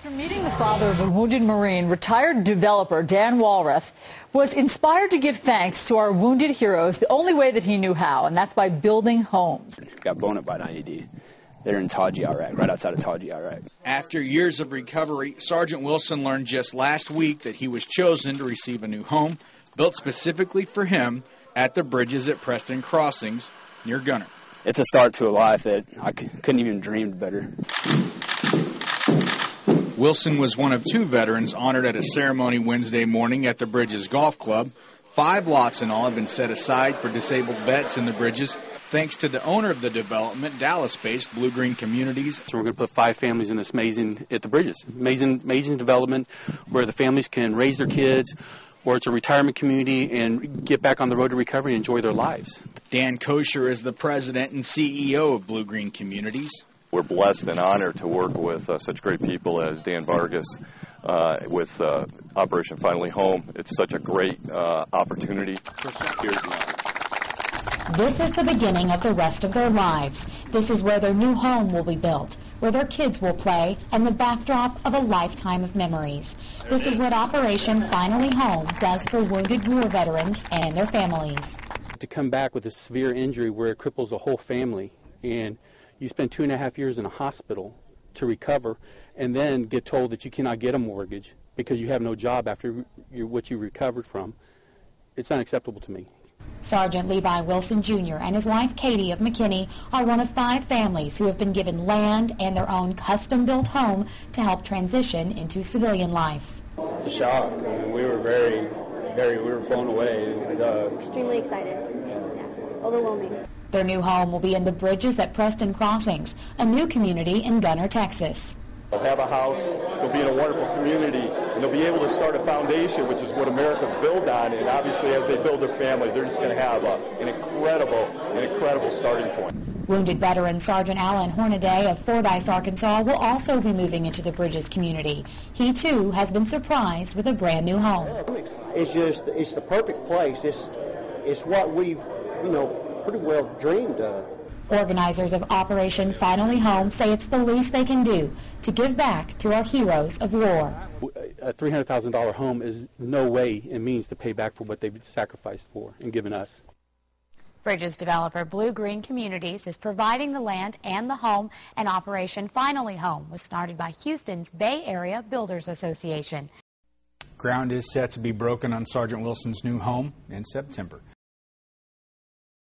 After meeting the father of a wounded Marine, retired developer Dan Walrath was inspired to give thanks to our wounded heroes the only way that he knew how, and that's by building homes. Got blown up by an IED. They're in Taji, Iraq, right outside of Taji, Iraq. After years of recovery, Sergeant Wilson learned just last week that he was chosen to receive a new home built specifically for him at the bridges at Preston Crossings near Gunner. It's a start to a life that I couldn't even dream better. Wilson was one of two veterans honored at a ceremony Wednesday morning at the Bridges Golf Club. 5 lots in all have been set aside for disabled vets in the Bridges, thanks to the owner of the development, Dallas-based Blue Green Communities. So we're going to put 5 families in this at the Bridges. Amazing development where the families can raise their kids, or it's a retirement community and get back on the road to recovery and enjoy their lives. Dan Kosher is the president and CEO of Blue Green Communities. We're blessed and honored to work with such great people as Dan Vargas with Operation Finally Home. It's such a great opportunity. This is the beginning of the rest of their lives. This is where their new home will be built, where their kids will play, and the backdrop of a lifetime of memories. This is what Operation Finally Home does for wounded war veterans and their families. To come back with a severe injury where it cripples a whole family, and you spend 2.5 years in a hospital to recover, and then get told that you cannot get a mortgage because you have no job after what you recovered from, it's unacceptable to me. Sergeant Levi Wilson Jr. and his wife Katie of McKinney are one of 5 families who have been given land and their own custom-built home to help transition into civilian life. It's a shock. I mean, we were we were blown away. It was extremely excited. Yeah. Overwhelming. Their new home will be in the Bridges at Preston Crossings, a new community in Gunner, Texas. They'll have a house, they'll be in a wonderful community, and they'll be able to start a foundation, which is what Americans build on, and obviously as they build their family, they're just going to have an incredible starting point. Wounded veteran Sergeant Alan Hornaday of Fordyce, Arkansas, will also be moving into the Bridges community. He, too, has been surprised with a brand new home. It's the perfect place. It's what we've, pretty well dreamed of. Organizers of Operation Finally Home say it's the least they can do to give back to our heroes of war. A $300,000 home is no way and means to pay back for what they've sacrificed for and given us. Bridges developer Blue Green Communities is providing the land and the home, and Operation Finally Home was started by Houston's Bay Area Builders Association. Ground is set to be broken on Sergeant Wilson's new home in September.